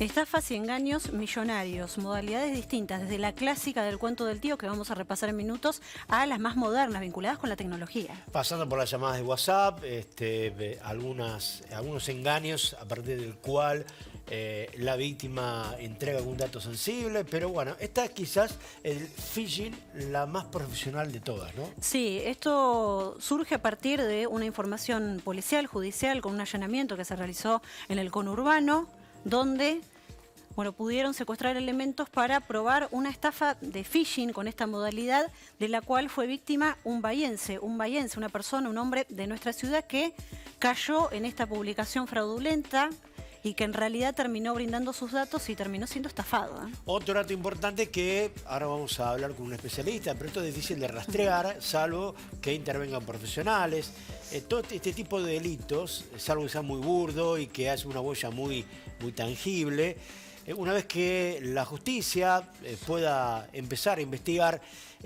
Estafas y engaños millonarios, modalidades distintas, desde la clásica del cuento del tío, que vamos a repasar en minutos, a las más modernas, vinculadas con la tecnología. Pasando por las llamadas de WhatsApp, algunos engaños a partir del cual la víctima entrega algún dato sensible, pero bueno, esta es quizás el phishing la más profesional de todas, ¿no? Sí, esto surge a partir de una información policial, judicial, con un allanamiento que se realizó en el conurbano, donde pudieron secuestrar elementos para probar una estafa de phishing con esta modalidad, de la cual fue víctima un bahiense, una persona, un hombre de nuestra ciudad que cayó en esta publicación fraudulenta y que en realidad terminó brindando sus datos y terminó siendo estafado. Otro dato importante que ahora vamos a hablar con un especialista, pero esto es difícil de rastrear, salvo que intervengan profesionales. Todo este tipo de delitos, salvo que sea muy burdo y que hace una huella muy tangible, una vez que la justicia pueda empezar a investigar,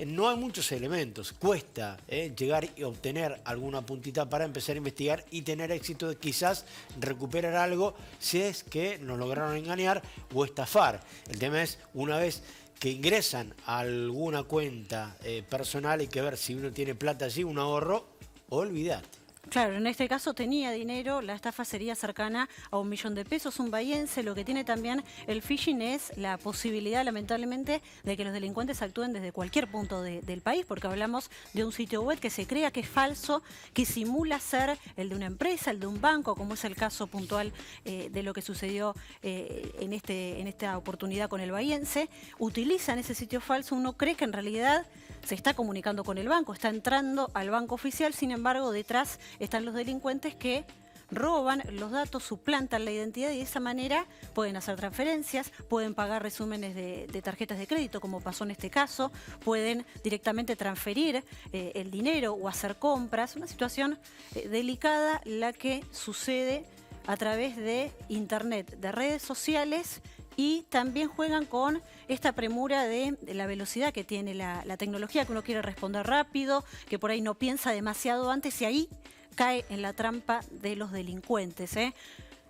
no hay muchos elementos. Cuesta llegar y obtener alguna puntita para empezar a investigar y tener éxito de quizás recuperar algo si es que nos lograron engañar o estafar. El tema es, una vez que ingresan a alguna cuenta personal, hay que ver si uno tiene plata allí, un ahorro, olvídate. Claro, en este caso tenía dinero, la estafa sería cercana a 1 millón de pesos, un bahiense. Lo que tiene también el phishing es la posibilidad, lamentablemente, de que los delincuentes actúen desde cualquier punto del país, porque hablamos de un sitio web que se crea que es falso, que simula ser el de una empresa, el de un banco, como es el caso puntual de lo que sucedió en esta oportunidad con el bahiense. Utilizan ese sitio falso, uno cree que en realidad se está comunicando con el banco, está entrando al banco oficial, sin embargo, detrás están los delincuentes que roban los datos, suplantan la identidad y de esa manera pueden hacer transferencias, pueden pagar resúmenes de tarjetas de crédito, como pasó en este caso, pueden directamente transferir el dinero o hacer compras. Una situación delicada la que sucede a través de internet, de redes sociales, y también juegan con esta premura de la velocidad que tiene la tecnología, que uno quiere responder rápido, que por ahí no piensa demasiado antes y ahí cae en la trampa de los delincuentes.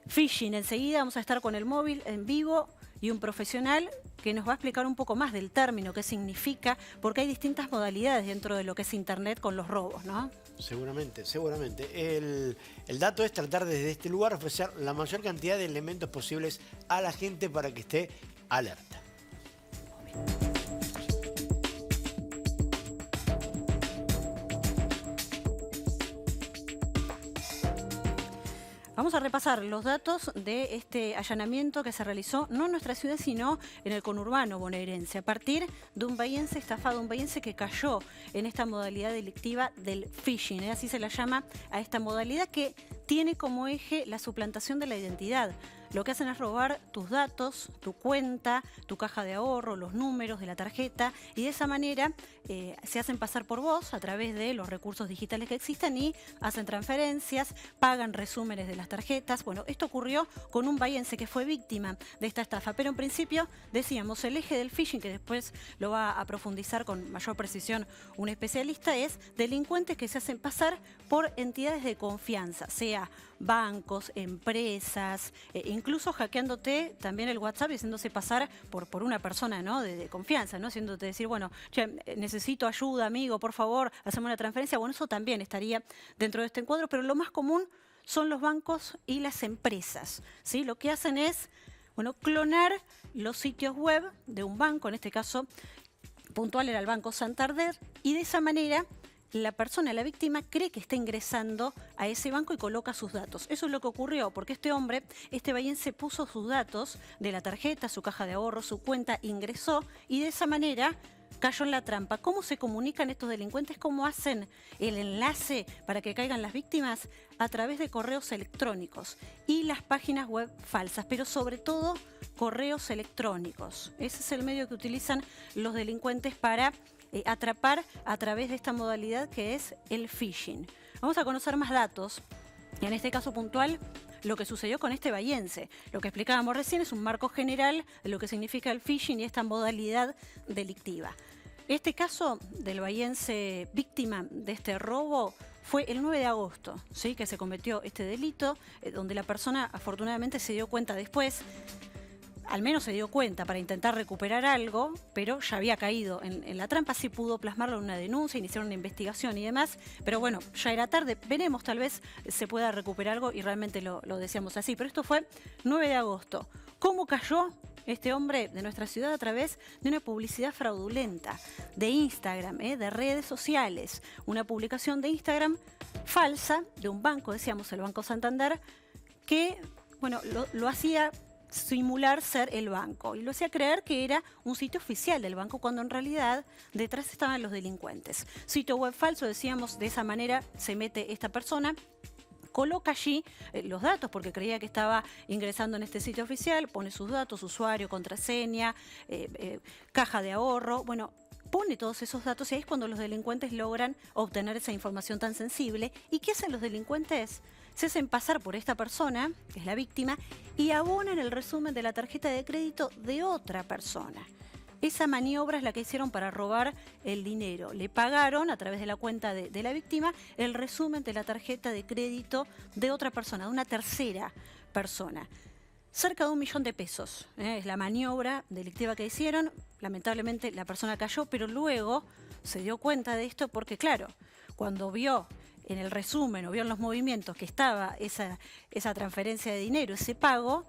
Phishing, enseguida vamos a estar con el móvil en vivo y un profesional que nos va a explicar un poco más del término, qué significa, porque hay distintas modalidades dentro de lo que es internet con los robos, ¿no? Seguramente. El dato es tratar desde este lugar ofrecer la mayor cantidad de elementos posibles a la gente para que esté alerta. Vamos a repasar los datos de este allanamiento que se realizó no en nuestra ciudad, sino en el conurbano bonaerense, a partir de un bahiense estafado, un bahiense que cayó en esta modalidad delictiva del phishing. Así se la llama a esta modalidad, que tiene como eje la suplantación de la identidad. Lo que hacen es robar tus datos, tu cuenta, tu caja de ahorro, los números de la tarjeta, y de esa manera se hacen pasar por vos a través de los recursos digitales que existen y hacen transferencias, pagan resúmenes de las tarjetas. Bueno, esto ocurrió con un bahiense que fue víctima de esta estafa, pero en principio decíamos el eje del phishing, que después lo va a profundizar con mayor precisión un especialista, es delincuentes que se hacen pasar por entidades de confianza, sea bancos, empresas, incluso hackeándote también el WhatsApp y haciéndose pasar por una persona, ¿no?, de confianza, ¿no?, haciéndote decir, bueno, che, necesito ayuda, amigo, por favor, hacemos una transferencia. Bueno, eso también estaría dentro de este encuadro, pero lo más común son los bancos y las empresas, ¿sí? Lo que hacen es, clonar los sitios web de un banco, en este caso puntual era el Banco Santander, y de esa manera la persona, la víctima, cree que está ingresando a ese banco y coloca sus datos. Eso es lo que ocurrió, porque este hombre, este bahiense, puso sus datos de la tarjeta, su caja de ahorro, su cuenta, ingresó y de esa manera cayó en la trampa. ¿Cómo se comunican estos delincuentes? ¿Cómo hacen el enlace para que caigan las víctimas? A través de correos electrónicos y las páginas web falsas, pero sobre todo correos electrónicos. Ese es el medio que utilizan los delincuentes para atrapar a través de esta modalidad que es el phishing. Vamos a conocer más datos, y en este caso puntual, lo que sucedió con este bahiense. Lo que explicábamos recién es un marco general de lo que significa el phishing y esta modalidad delictiva. Este caso del bahiense víctima de este robo fue el 9 de agosto, ¿sí?, que se cometió este delito, donde la persona afortunadamente se dio cuenta después. al menos se dio cuenta para intentar recuperar algo, pero ya había caído en la trampa. Sí pudo plasmarlo en una denuncia, iniciar una investigación y demás, pero bueno, ya era tarde. Veremos, tal vez se pueda recuperar algo y realmente lo deseamos así. Pero esto fue 9 de agosto. ¿Cómo cayó este hombre de nuestra ciudad? A través de una publicidad fraudulenta de Instagram, de redes sociales. Una publicación de Instagram falsa de un banco, decíamos el Banco Santander, que bueno, lo hacía simular ser el banco y lo hacía creer que era un sitio oficial del banco, cuando en realidad detrás estaban los delincuentes. Sitio web falso, decíamos, de esa manera se mete esta persona, coloca allí los datos porque creía que estaba ingresando en este sitio oficial, pone sus datos, usuario, contraseña, caja de ahorro, bueno, pone todos esos datos y ahí es cuando los delincuentes logran obtener esa información tan sensible. ¿Y qué hacen los delincuentes? Se hacen pasar por esta persona, que es la víctima, y abonan el resumen de la tarjeta de crédito de otra persona. Esa maniobra es la que hicieron para robar el dinero. Le pagaron a través de la cuenta de la víctima el resumen de la tarjeta de crédito de otra persona, de una tercera persona. Cerca de 1 millón de pesos. Es la maniobra delictiva que hicieron. Lamentablemente la persona cayó, pero luego se dio cuenta de esto porque, claro, cuando vio en el resumen o vio en los movimientos que estaba esa transferencia de dinero, ese pago,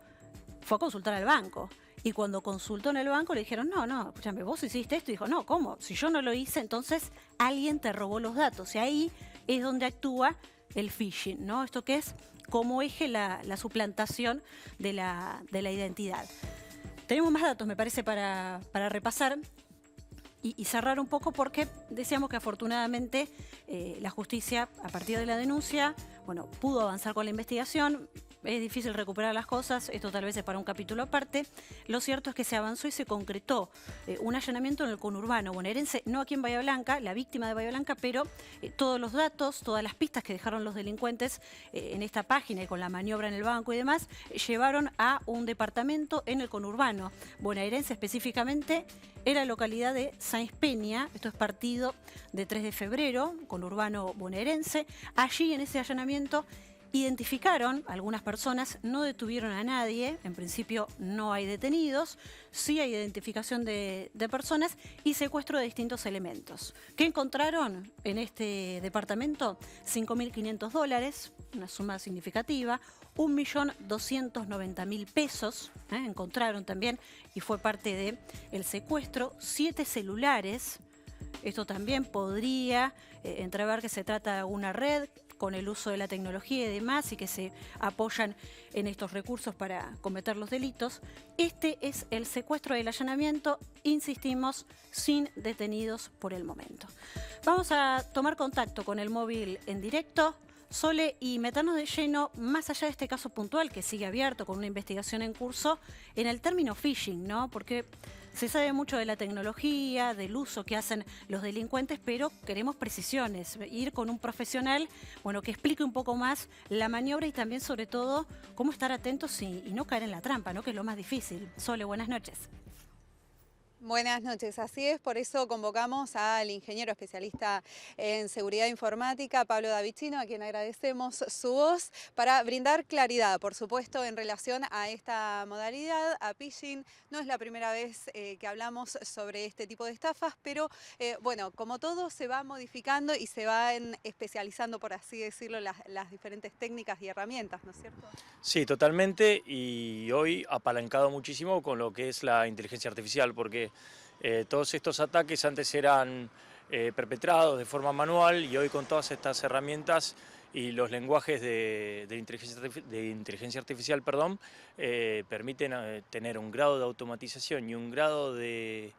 fue a consultar al banco. Y cuando consultó en el banco le dijeron, no, escúchame, vos hiciste esto. Y dijo, no, ¿cómo? Si yo no lo hice, entonces alguien te robó los datos. Y ahí es donde actúa el phishing, ¿no? Esto que es como eje la suplantación de la identidad. Tenemos más datos, me parece, para repasar y cerrar un poco, porque decíamos que afortunadamente la justicia, a partir de la denuncia, bueno, pudo avanzar con la investigación. Es difícil recuperar las cosas, esto tal vez es para un capítulo aparte. Lo cierto es que se avanzó y se concretó un allanamiento en el conurbano bonaerense, no aquí en Bahía Blanca, la víctima de Bahía Blanca, pero todos los datos, todas las pistas que dejaron los delincuentes en esta página y con la maniobra en el banco y demás, llevaron a un departamento en el conurbano bonaerense, específicamente en la localidad de Sáenz Peña. Esto es partido de 3 de febrero, conurbano bonaerense. Allí, en ese allanamiento, identificaron a algunas personas, no detuvieron a nadie, en principio no hay detenidos, sí hay identificación de personas y secuestro de distintos elementos. ¿Qué encontraron en este departamento? $5.500, una suma significativa, 1.290.000 pesos, encontraron también, y fue parte del secuestro, 7 celulares. Esto también podría entrever que se trata de una red con el uso de la tecnología y demás, y que se apoyan en estos recursos para cometer los delitos. Este es el secuestro del allanamiento, insistimos, sin detenidos por el momento. Vamos a tomar contacto con el móvil en directo, Sole, y meternos de lleno, más allá de este caso puntual que sigue abierto con una investigación en curso, en el término phishing, ¿no? Porque se sabe mucho de la tecnología, del uso que hacen los delincuentes, pero queremos precisiones, ir con un profesional, bueno, que explique un poco más la maniobra y también, sobre todo, cómo estar atentos y no caer en la trampa, ¿no? Que es lo más difícil. Sole, buenas noches. Buenas noches, así es, por eso convocamos al ingeniero especialista en seguridad informática, Pablo Davicino, a quien agradecemos su voz, para brindar claridad, por supuesto, en relación a esta modalidad, a phishing. No es la primera vez que hablamos sobre este tipo de estafas, pero bueno, como todo se va modificando y se van especializando, por así decirlo, las diferentes técnicas y herramientas, ¿no es cierto? Sí, totalmente, y hoy apalancado muchísimo con lo que es la inteligencia artificial, porque todos estos ataques antes eran perpetrados de forma manual, y hoy con todas estas herramientas y los lenguajes de inteligencia artificial, permiten tener un grado de automatización y un grado de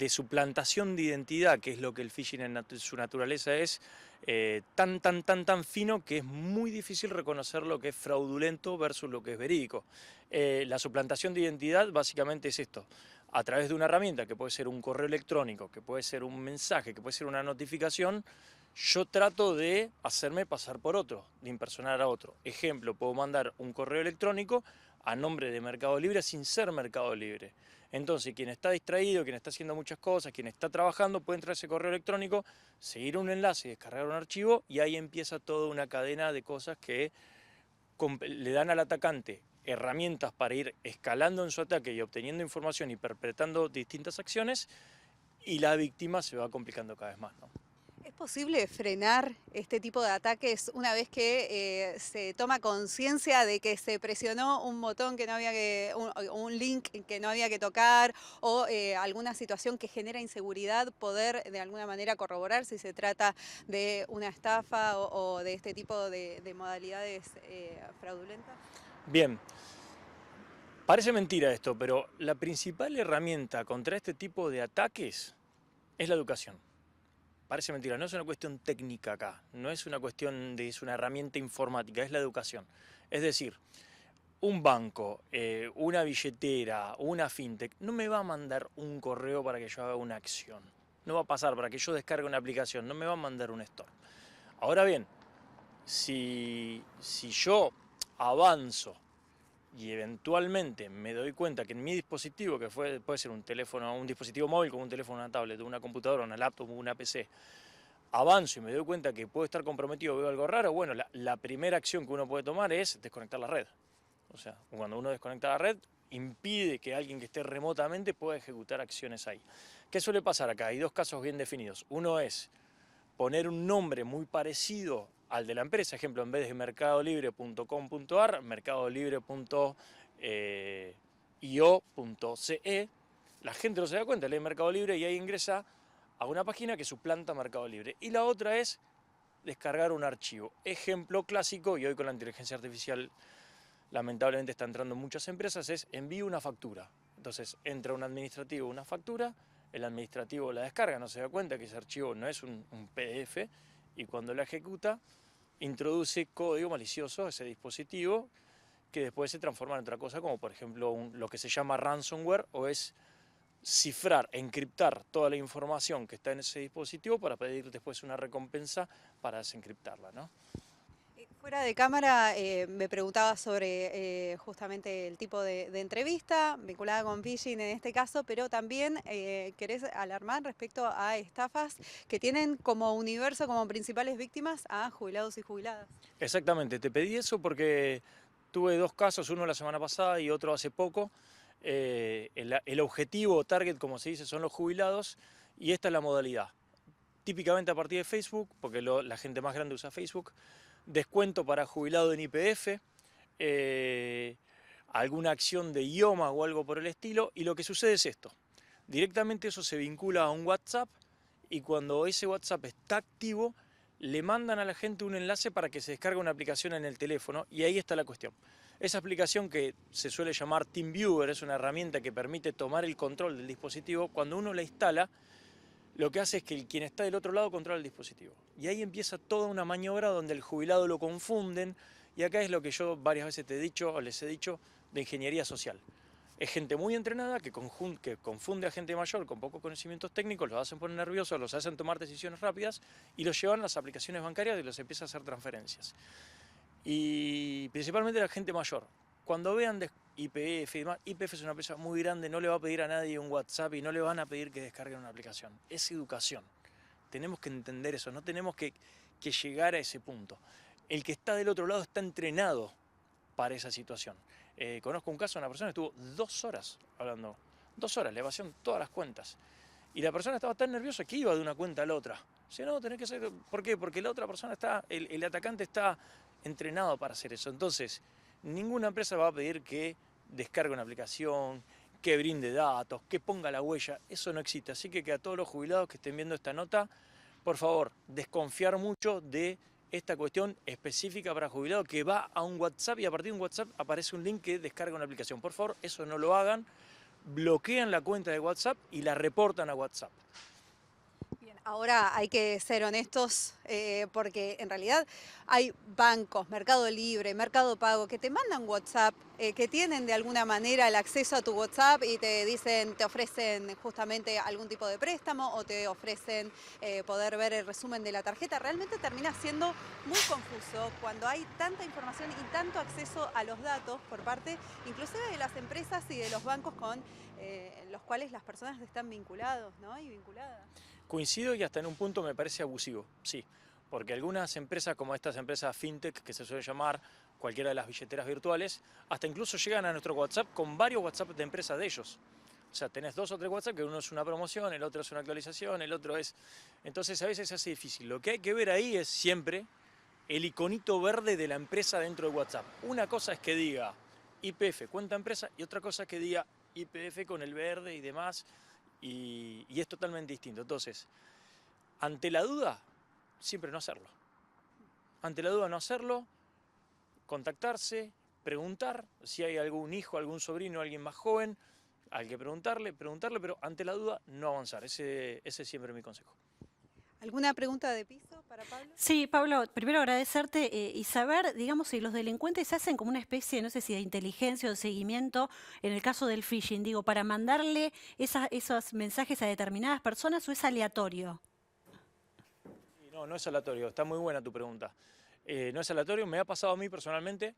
suplantación de identidad, que es lo que el phishing en su naturaleza es, tan fino que es muy difícil reconocer lo que es fraudulento versus lo que es verídico. La suplantación de identidad básicamente es esto: a través de una herramienta que puede ser un correo electrónico, que puede ser un mensaje, que puede ser una notificación, yo trato de hacerme pasar por otro, de impersonar a otro. Ejemplo, puedo mandar un correo electrónico a nombre de Mercado Libre sin ser Mercado Libre. Entonces, quien está distraído, quien está haciendo muchas cosas, quien está trabajando, puede entrar a ese correo electrónico, seguir un enlace, descargar un archivo, y ahí empieza toda una cadena de cosas que le dan al atacante herramientas para ir escalando en su ataque y obteniendo información y perpetrando distintas acciones, y la víctima se va complicando cada vez más, ¿no? ¿Es posible frenar este tipo de ataques una vez que se toma conciencia de que se presionó un botón que no había un link que no había que tocar, o alguna situación que genera inseguridad, poder de alguna manera corroborar si se trata de una estafa o de este tipo de modalidades fraudulentas? Bien, parece mentira esto, pero la principal herramienta contra este tipo de ataques es la educación. Parece mentira, no es una cuestión técnica acá, no es una cuestión es una herramienta informática, es la educación. Es decir, un banco, una billetera, una fintech, no me va a mandar un correo para que yo haga una acción. No va a pasar para que yo descargue una aplicación, no me va a mandar un store. Ahora bien, si yo avanzo y eventualmente me doy cuenta que en mi dispositivo, que puede ser un teléfono, un dispositivo móvil como un teléfono, una tablet, una computadora, una laptop, una PC, avanzo y me doy cuenta que puedo estar comprometido, veo algo raro, bueno, la primera acción que uno puede tomar es desconectar la red. O sea, cuando uno desconecta la red, impide que alguien que esté remotamente pueda ejecutar acciones ahí. ¿Qué suele pasar acá? Hay dos casos bien definidos. Uno es poner un nombre muy parecido al de la empresa, ejemplo, en vez de mercadolibre.com.ar, mercadolibre.io.ce, la gente no se da cuenta, lee Mercado Libre y ahí ingresa a una página que suplanta Mercado Libre. Y la otra es descargar un archivo. Ejemplo clásico, y hoy con la inteligencia artificial lamentablemente está entrando en muchas empresas, es envío una factura. Entonces entra un administrativo una factura, el administrativo la descarga, no se da cuenta que ese archivo no es un PDF, y cuando la ejecuta introduce código malicioso a ese dispositivo, que después se transforma en otra cosa, como por ejemplo lo que se llama ransomware, o es cifrar, encriptar toda la información que está en ese dispositivo para pedir después una recompensa para desencriptarla, ¿no? Fuera de cámara me preguntaba sobre justamente el tipo de entrevista vinculada con phishing en este caso, pero también querés alarmar respecto a estafas que tienen como universo, como principales víctimas a jubilados y jubiladas. Exactamente, te pedí eso porque tuve dos casos, uno la semana pasada y otro hace poco. El objetivo o target, como se dice, son los jubilados, y esta es la modalidad. Típicamente a partir de Facebook, porque la gente más grande usa Facebook, descuento para jubilado en YPF, alguna acción de IOMA o algo por el estilo, y lo que sucede es esto. Directamente eso se vincula a un WhatsApp, y cuando ese WhatsApp está activo, le mandan a la gente un enlace para que se descargue una aplicación en el teléfono, y ahí está la cuestión. Esa aplicación, que se suele llamar TeamViewer, es una herramienta que permite tomar el control del dispositivo. Cuando uno la instala, lo que hace es que quien está del otro lado controla el dispositivo. Y ahí empieza toda una maniobra donde el jubilado lo confunden, y acá es lo que yo varias veces te he dicho, o les he dicho, de ingeniería social. Es gente muy entrenada que confunde a gente mayor con pocos conocimientos técnicos, los hacen poner nerviosos, los hacen tomar decisiones rápidas y los llevan a las aplicaciones bancarias y los empieza a hacer transferencias. Y principalmente la gente mayor. Cuando vean YPF y demás, YPF es una empresa muy grande, no le va a pedir a nadie un WhatsApp y no le van a pedir que descarguen una aplicación. Es educación. Tenemos que entender eso, no tenemos que llegar a ese punto. El que está del otro lado está entrenado para esa situación. Conozco un caso de una persona que estuvo 2 horas hablando, 2 horas, le evasieron todas las cuentas. Y la persona estaba tan nerviosa que iba de una cuenta a la otra. Dice, no, tenés que ser... ¿Por qué? Porque la otra persona el atacante está entrenado para hacer eso. Entonces, ninguna empresa va a pedir que descargue una aplicación, que brinde datos, que ponga la huella. Eso no existe. Así que a todos los jubilados que estén viendo esta nota, por favor, desconfiar mucho de esta cuestión específica para jubilados, que va a un WhatsApp y a partir de un WhatsApp aparece un link que descarga una aplicación. Por favor, eso no lo hagan. Bloquean la cuenta de WhatsApp y la reportan a WhatsApp. Bien, ahora hay que ser honestos porque en realidad hay bancos, Mercado Libre, Mercado Pago, que te mandan WhatsApp, que tienen de alguna manera el acceso a tu WhatsApp y te dicen, te ofrecen justamente algún tipo de préstamo o te ofrecen poder ver el resumen de la tarjeta. Realmente termina siendo muy confuso cuando hay tanta información y tanto acceso a los datos por parte inclusive de las empresas y de los bancos con los cuales las personas están vinculados, ¿no? Y vinculadas. Coincido, y hasta en un punto me parece abusivo, sí. Porque algunas empresas, como estas empresas fintech que se suele llamar, cualquiera de las billeteras virtuales, hasta incluso llegan a nuestro WhatsApp con varios WhatsApp de empresas de ellos. O sea, tenés 2 o 3 WhatsApp, que uno es una promoción, el otro es una actualización, el otro es... Entonces a veces se hace difícil. Lo que hay que ver ahí es siempre el iconito verde de la empresa dentro de WhatsApp. Una cosa es que diga YPF, cuenta empresa, y otra cosa es que diga YPF con el verde y demás, y es totalmente distinto. Entonces, ante la duda, siempre no hacerlo. Ante la duda no hacerlo, contactarse, preguntar si hay algún hijo, algún sobrino, alguien más joven, hay que preguntarle, pero ante la duda no avanzar. Ese es siempre mi consejo. ¿Alguna pregunta de piso para Pablo? Sí, Pablo, primero agradecerte y saber, digamos, si los delincuentes hacen como una especie, no sé si de inteligencia o de seguimiento, en el caso del phishing, digo, para mandarle esos mensajes a determinadas personas, o es aleatorio. No, no es aleatorio, está muy buena tu pregunta. No es aleatorio, me ha pasado a mí personalmente.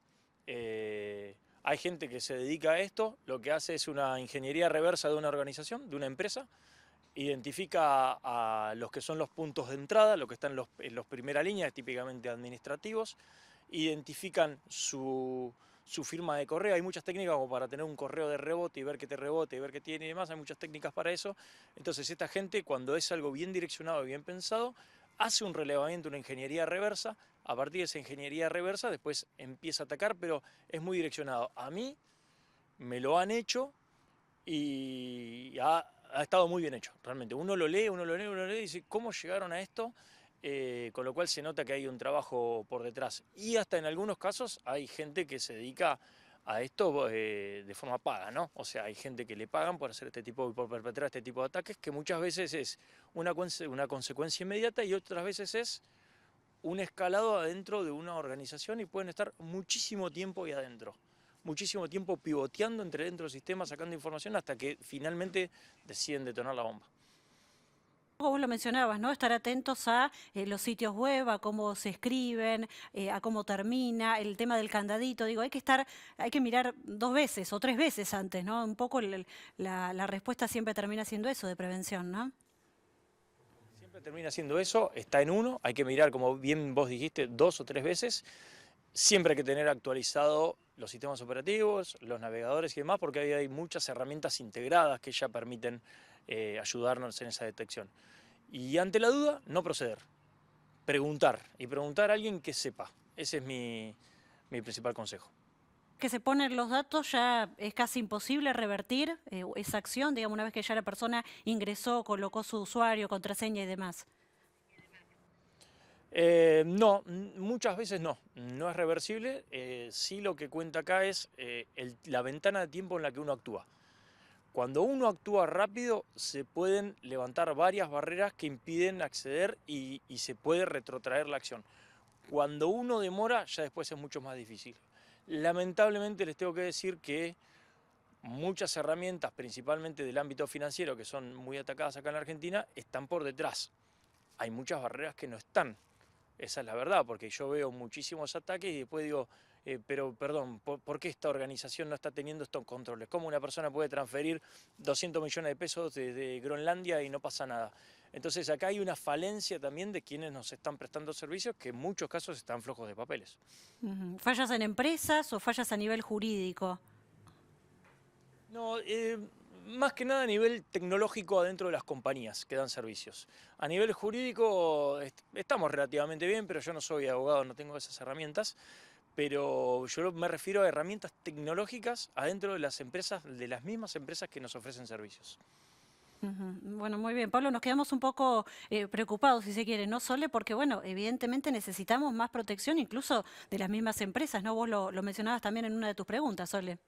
Hay gente que se dedica a esto, lo que hace es una ingeniería reversa de una organización, de una empresa, identifica a los que son los puntos de entrada, los que están en los primera línea, típicamente administrativos, identifican su firma de correo. Hay muchas técnicas como para tener un correo de rebote y ver qué te rebote y ver qué tiene y demás, hay muchas técnicas para eso. Entonces esta gente, cuando es algo bien direccionado y bien pensado, hace un relevamiento, una ingeniería reversa. A partir de esa ingeniería reversa después empieza a atacar, pero es muy direccionado. A mí me lo han hecho y ha estado muy bien hecho, realmente. Uno lo lee y dice, ¿cómo llegaron a esto? Con lo cual se nota que hay un trabajo por detrás. Y hasta en algunos casos hay gente que se dedica a esto de forma paga, ¿no? O sea, hay gente que le pagan por hacer por perpetrar este tipo de ataques, que muchas veces es una consecuencia inmediata y otras veces es un escalado adentro de una organización y pueden estar muchísimo tiempo ahí adentro. Muchísimo tiempo pivoteando dentro del sistema, sacando información hasta que finalmente deciden detonar la bomba. Vos lo mencionabas, ¿no? Estar atentos a los sitios web, a cómo se escriben, a cómo termina, el tema del candadito. Digo, hay que mirar 2 veces o 3 veces antes, ¿no? Un poco la respuesta siempre termina siendo eso, de prevención, ¿no? Siempre termina siendo eso, está en uno, hay que mirar, como bien vos dijiste, 2 o 3 veces. Siempre hay que tener actualizado los sistemas operativos, los navegadores y demás, porque ahí hay muchas herramientas integradas que ya permiten ayudarnos en esa detección. Y ante la duda, no proceder. Preguntar, y preguntar a alguien que sepa. Ese es mi principal consejo. Que se ponen los datos, ya es casi imposible revertir esa acción, digamos, una vez que ya la persona ingresó, colocó su usuario, contraseña y demás. No, muchas veces no es reversible. Sí, lo que cuenta acá es la ventana de tiempo en la que uno actúa. Cuando uno actúa rápido, se pueden levantar varias barreras que impiden acceder y se puede retrotraer la acción. Cuando uno demora, ya después es mucho más difícil. Lamentablemente les tengo que decir que muchas herramientas, principalmente del ámbito financiero, que son muy atacadas acá en la Argentina, están por detrás. Hay muchas barreras que no están. Esa es la verdad, porque yo veo muchísimos ataques y después digo, pero perdón, ¿por qué esta organización no está teniendo estos controles? ¿Cómo una persona puede transferir 200 millones de pesos desde Groenlandia y no pasa nada? Entonces acá hay una falencia también de quienes nos están prestando servicios que en muchos casos están flojos de papeles. ¿Fallas en empresas o fallas a nivel jurídico? No, más que nada a nivel tecnológico adentro de las compañías que dan servicios. A nivel jurídico estamos relativamente bien, pero yo no soy abogado, no tengo esas herramientas. Pero yo me refiero a herramientas tecnológicas adentro de las empresas, de las mismas empresas que nos ofrecen servicios. Bueno, muy bien. Pablo, nos quedamos un poco preocupados, si se quiere, ¿no, Sole? Porque, bueno, evidentemente necesitamos más protección incluso de las mismas empresas, ¿no? Vos lo mencionabas también en una de tus preguntas, Sole.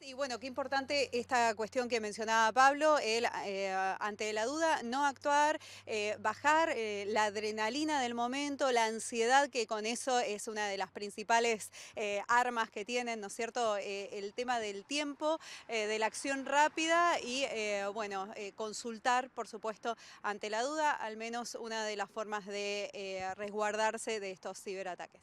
Sí, bueno, qué importante esta cuestión que mencionaba Pablo, ante la duda no actuar, bajar la adrenalina del momento, la ansiedad, que con eso es una de las principales armas que tienen, ¿no es cierto? El tema del tiempo, de la acción rápida y, bueno, consultar, por supuesto, ante la duda, al menos una de las formas de resguardarse de estos ciberataques.